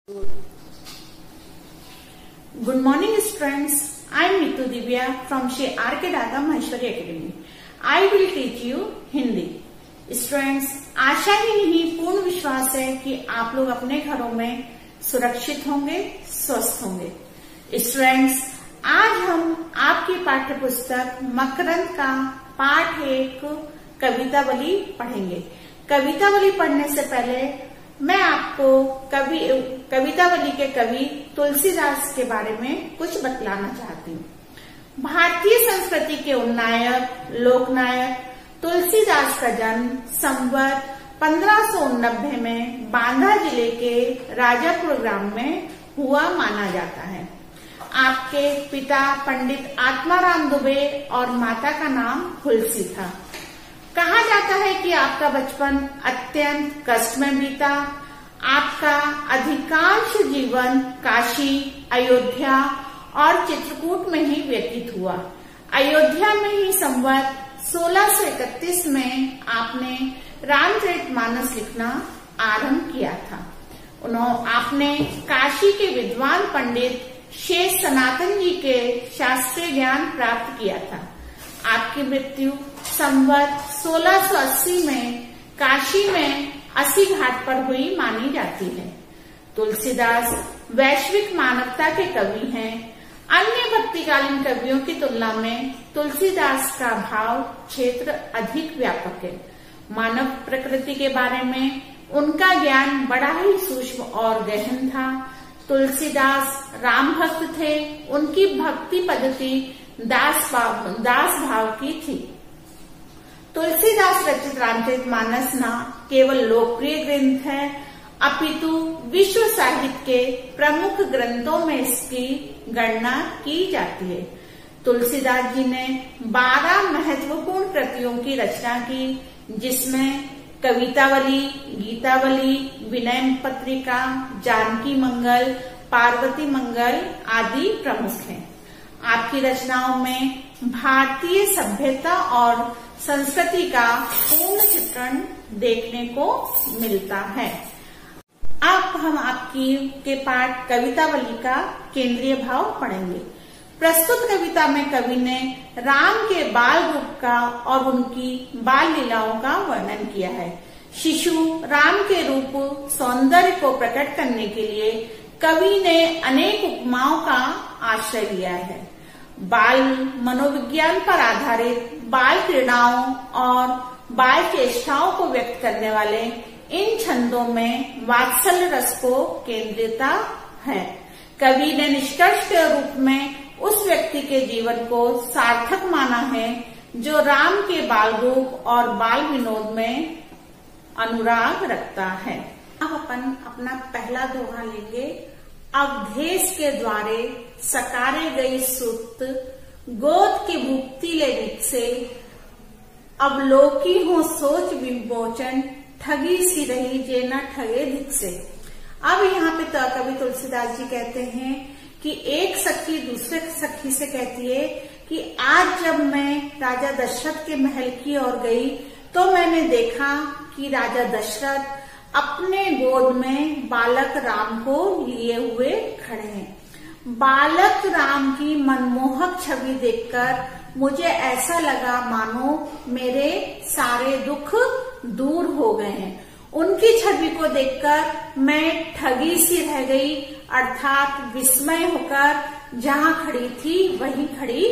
Good morning students, I am Mitu Divya from Shri R.K. Daga Maheshwari Academy. I will teach you Hindi. Students, आशा ही नहीं पूर्ण विश्वास है कि आप लोग अपने घरों में सुरक्षित होंगे, स्वस्थ होंगे। स्टूडेंट्स, आज हम आपकी पाठ्य पुस्तक मकरंद का पाठ 1 कवितावली पढ़ेंगे। कवितावली पढ़ने से पहले मैं आपको कवितावली के कवि तुलसीदास के बारे में कुछ बतलाना चाहती हूँ। भारतीय संस्कृति के उन्नायक लोकनायक तुलसीदास का जन्म संवत 1590 में बांदा जिले के राजापुर ग्राम में हुआ माना जाता है। आपके पिता पंडित आत्माराम दुबे और माता का नाम तुलसी था। कहा जाता है कि आपका बचपन अत्यंत कष्ट में बीता। आपका अधिकांश जीवन काशी, अयोध्या और चित्रकूट में ही व्यतीत हुआ। अयोध्या में ही संवत 1631 में आपने रामचरितमानस लिखना आरंभ किया था। आपने काशी के विद्वान पंडित शेष सनातन जी के शास्त्रीय ज्ञान प्राप्त किया था। आपकी मृत्यु संवत 1680 में काशी में 80 घाट पर हुई मानी जाती है। तुलसीदास वैश्विक मानवता के कवि हैं। अन्य भक्तिकालीन कवियों की तुलना में तुलसीदास का भाव क्षेत्र अधिक व्यापक है। मानव प्रकृति के बारे में उनका ज्ञान बड़ा ही सूक्ष्म और गहन था। तुलसीदास राम भक्त थे। उनकी भक्ति पद्धति दास भाव की थी। तुलसीदास रचित रामचरितमानस न केवल लोकप्रिय ग्रंथ है, अपितु विश्व साहित्य के प्रमुख ग्रंथों में इसकी गणना की जाती है। तुलसीदास जी ने 12 महत्वपूर्ण कृतियों की रचना की, जिसमें कवितावली, गीतावली, विनय पत्रिका, जानकी मंगल, पार्वती मंगल आदि प्रमुख हैं। आपकी रचनाओं में भारतीय सभ्यता और संस्कृति का पूर्ण चित्रण देखने को मिलता है। अब हम आपकी के पाठ कवितावली का केंद्रीय भाव पढ़ेंगे। प्रस्तुत कविता में कवि ने राम के बाल रूप का और उनकी बाल लीलाओं का वर्णन किया है। शिशु राम के रूप सौंदर्य को प्रकट करने के लिए कवि ने अनेक उपमाओं का आश्रय लिया है। बाल मनोविज्ञान पर आधारित बाल क्रीड़ाओं और बाल चेष्टाओं को व्यक्त करने वाले इन छंदों में वात्सल्य रस को केंद्रिता है। कवि ने निष्कर्ष के रूप में उस व्यक्ति के जीवन को सार्थक माना है जो राम के बाल रूप और बाल विनोद में अनुराग रखता है। अब अपन अपना पहला दोहा लेंगे। अवधेश के द्वारे सकारे गई सुत, गोद की भुक्ति ले विकसे, अब लोकी हो सोच विमोचन, ठगी सी रही जे न ठगे धिक से। अब यहाँ पे तो कवि तुलसीदास जी कहते हैं कि एक सखी दूसरे सखी से कहती है कि आज जब मैं राजा दशरथ के महल की ओर गई तो मैंने देखा कि राजा दशरथ अपने गोद में बालक राम को लिए हुए खड़े हैं। बालक राम की मनमोहक छवि देखकर मुझे ऐसा लगा मानो मेरे सारे दुख दूर हो गए हैं। उनकी छवि को देखकर मैं ठगी सी रह गई, अर्थात विस्मय होकर जहाँ खड़ी थी वहीं खड़ी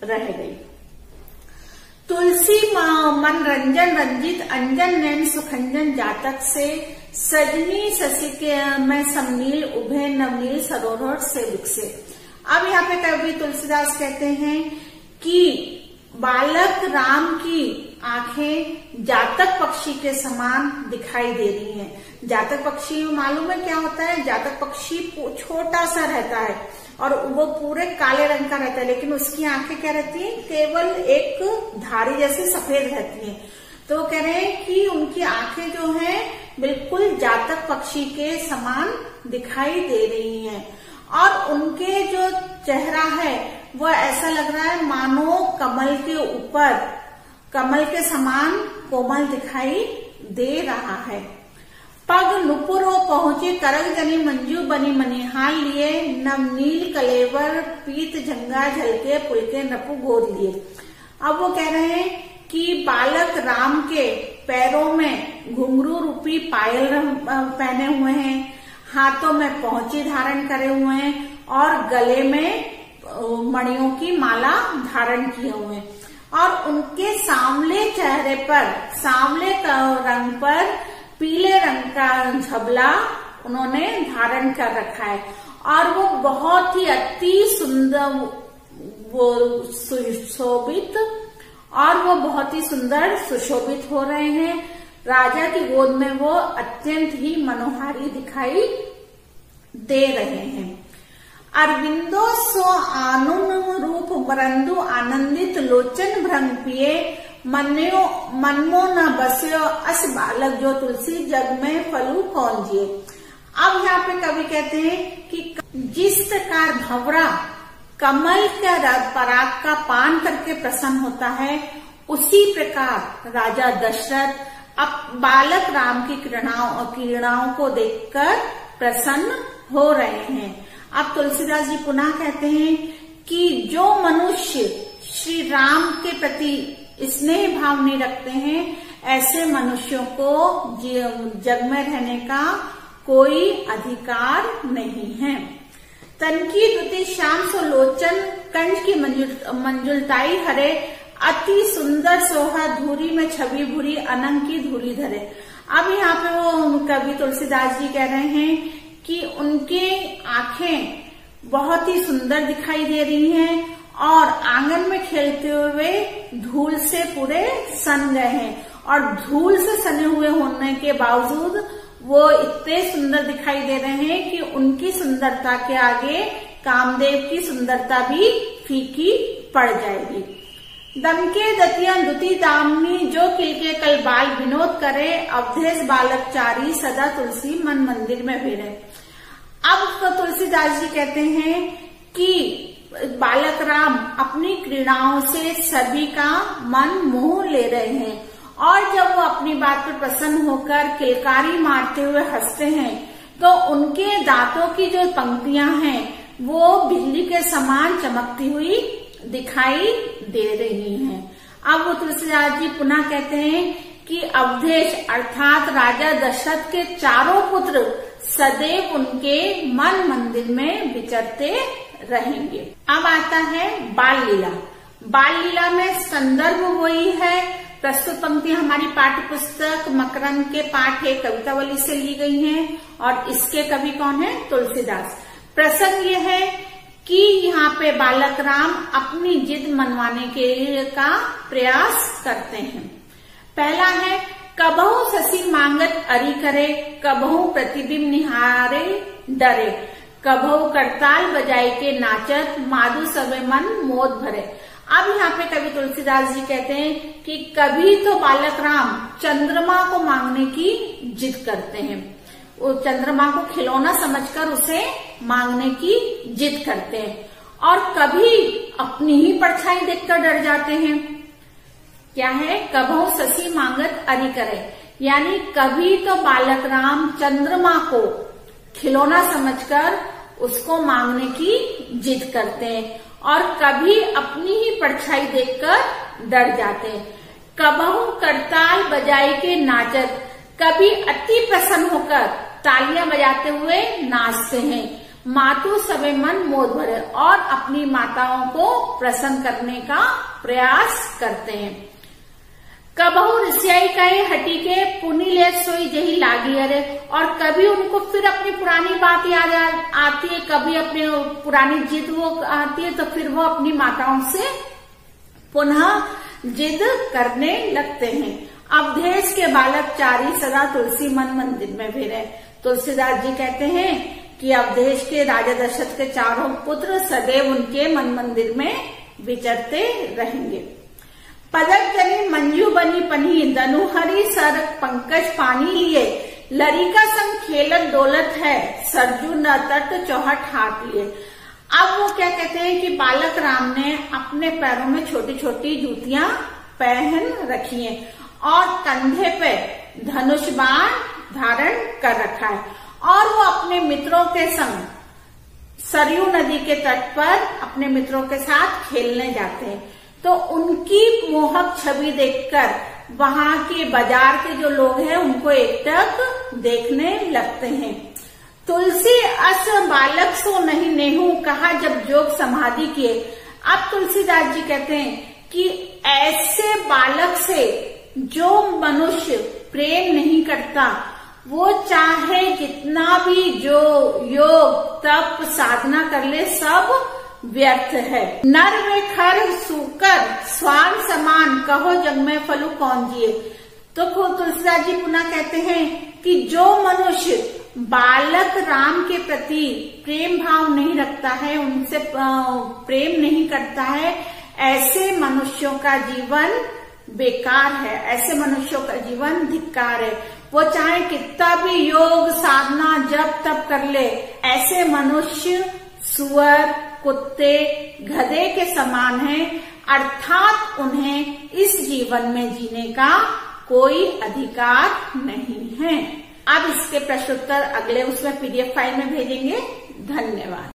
रह गई। तुलसी मन रंजन रंजित अंजन नैन सुखंजन जातक से, सजनी शशि के में समनील उभे नवनील सरोवर से विकसे। अब यहाँ पे कवि तुलसीदास कहते हैं कि बालक राम की आंखें जातक पक्षी के समान दिखाई दे रही हैं। जातक पक्षी मालूम है क्या होता है? जातक पक्षी छोटा सा रहता है और वो पूरे काले रंग का रहता है, लेकिन उसकी आंखें क्या रहती हैं? केवल एक धारी जैसी सफेद रहती हैं। तो कह रहे हैं कि उनकी आंखें जो हैं बिल्कुल जातक पक्षी के समान दिखाई दे रही हैं और उनके जो चेहरा है वो ऐसा लग रहा है मानो कमल के ऊपर कमल के समान कोमल दिखाई दे रहा है। पग नुपुरो पहुंचे करग जनी मंजू बनी मनिहाल लिए, नवनील कलेवर पीत झंगा झलके पुलके नपु गोद लिए। अब वो कह रहे हैं कि बालक राम के पैरों में घुंघरू रूपी पायल पहने हुए हैं, हाथों में पहुंचे धारण करे हुए हैं और गले में मणियों की माला धारण किए हुए हैं और उनके सांवले चेहरे पर, सांवले रंग पर पीले रंग का झबला उन्होंने धारण कर रखा है और वो बहुत ही अति सुंदर, वो सुशोभित और वो बहुत ही सुंदर सुशोभित हो रहे हैं। राजा की गोद में वो अत्यंत ही मनोहारी दिखाई दे रहे हैं। अरविंदो सो आनुन रूप बरंदु आनंदित लोचन भ्रंग पिए, मनमो न बस्यो अस बालक जो तुलसी जग में फलू कौन जिए। अब यहाँ पे कवि कहते हैं कि जिस प्रकार भंवरा कमल के पराग का पान करके प्रसन्न होता है, उसी प्रकार राजा दशरथ अब बालक राम की किरणाओं को देखकर प्रसन्न हो रहे हैं। अब तुलसीदास जी पुनः कहते हैं कि जो मनुष्य श्री राम के प्रति स्नेह भाव नहीं रखते हैं, ऐसे मनुष्यों को जग में रहने का कोई अधिकार नहीं है। तनकी दुति श्याम सो लोचन कंठ की मंजुलताई हरे, अति सुंदर सोहा धूरी में छवि भूरी अनंग की धूली धरे। अब यहाँ पे वो कवि तुलसीदास जी कह रहे हैं कि उनके आंखें बहुत ही सुंदर दिखाई दे रही हैं और आंगन में खेलते हुए धूल से पूरे सन गए हैं और धूल से सने हुए होने के बावजूद वो इतने सुंदर दिखाई दे रहे हैं कि उनकी सुंदरता के आगे कामदेव की सुंदरता भी फीकी पड़ जाएगी। दमके दतिया दुति दामनी जो किलके कल बाल विनोद करे, अवधेश बालक चारी सदा तुलसी मन मंदिर में फिरे। अब तो तुलसीदास जी कहते हैं कि बालक राम अपनी क्रीड़ाओं से सभी का मन मोह ले रहे हैं और जब वो अपनी बात पर प्रसन्न होकर किलकारी मारते हुए हंसते हैं तो उनके दांतों की जो पंक्तियां हैं वो बिजली के समान चमकती हुई दिखाई दे रही हैं। अब वो तुलसीदास जी पुनः कहते हैं कि अवधेश अर्थात राजा दशरथ के चारों पुत्र सदैव उनके मन मंदिर में विचरते रहेंगे। अब आता है बाल लीला। बाल लीला में संदर्भ वही है। प्रस्तुत पंक्ति हमारी पाठ्य पुस्तक मकरंद के पाठ एक कवितावली से ली गई हैं और इसके कवि कौन है? तुलसीदास। प्रसंग यह है कि यहाँ पे बालक राम अपनी जिद मनवाने के का प्रयास करते हैं। पहला है कबहु शशि मांगत अरि करे, कबहु प्रतिबिंब निहारे डरे, कबहु करताल बजाई के नाचत, माधु सवे मन मोद भरे। अब यहाँ पे कवि तुलसीदास जी कहते हैं कि कभी तो बालक राम चंद्रमा को मांगने की जिद करते हैं, वो चंद्रमा को खिलौना समझकर उसे मांगने की जिद करते हैं और कभी अपनी ही परछाई देखकर डर जाते हैं। क्या है? कबहु शशि मांगत अरि करे, यानी कभी तो बालक राम चंद्रमा को खिलौना समझकर उसको मांगने की जिद करते हैं और कभी अपनी ही परछाई देखकर डर जाते हैं। कबहु करताल बजाई के नाचत, कभी अति प्रसन्न होकर तालियां बजाते हुए नाचते हैं। मातु सवे मन मोद भरे, और अपनी माताओं को प्रसन्न करने का प्रयास करते हैं। कबहु ऋषियाई कहे हटी के, पुनि ले सोई जही लागी अरे, और कभी उनको फिर अपनी पुरानी बात याद आती है, कभी अपनी पुरानी जिद वो आती है तो फिर वो अपनी माताओं से पुनः जिद करने लगते हैं। अवधेश के बालक चारी सदा तुलसी मन मंदिर में फिरे। तुलसीदास जी कहते हैं कि अवधेश के राजा दशरथ के चारों पुत्र सदैव उनके मन मंदिर में विचरते रहेंगे। पदक जनी मंजू बनी पनी, दनुहरी सर पंकज पानी लिए, लरिका संग खेलत डोलत है, सरजू न तट चौहट हाथ लिए। अब वो क्या कहते हैं कि बालक राम ने अपने पैरों में छोटी छोटी जूतियां पहन रखी हैं और कंधे पे धनुष बाण धारण कर रखा है और वो अपने मित्रों के संग सरयू नदी के तट पर अपने मित्रों के साथ खेलने जाते हैं। तो उनकी मोहक छवि देखकर वहां के बाजार के जो लोग हैं उनको एकटक देखने लगते हैं। तुलसी अस बालक सो नहीं नेहू, कहा जब योग समाधि किए। अब तुलसीदास जी कहते हैं कि ऐसे बालक से जो मनुष्य प्रेम नहीं करता, वो चाहे जितना भी जो योग तप साधना कर ले सब व्यर्थ है। नर वे खर सूकर स्वान समान, कहो जग में फलू कौन जिए। तो तुलसीदास जी पुनः कहते हैं कि जो मनुष्य बालक राम के प्रति प्रेम भाव नहीं रखता है, उनसे प्रेम नहीं करता है, ऐसे मनुष्यों का जीवन बेकार है, ऐसे मनुष्यों का जीवन धिक्कार है। वो चाहे कितना भी योग साधना जप तप कर ले, ऐसे मनुष्य सुअर कुत्ते गधे के समान हैं, अर्थात उन्हें इस जीवन में जीने का कोई अधिकार नहीं है। अब इसके प्रश्नोत्तर अगले उसमें PDF फाइल में भेजेंगे। धन्यवाद।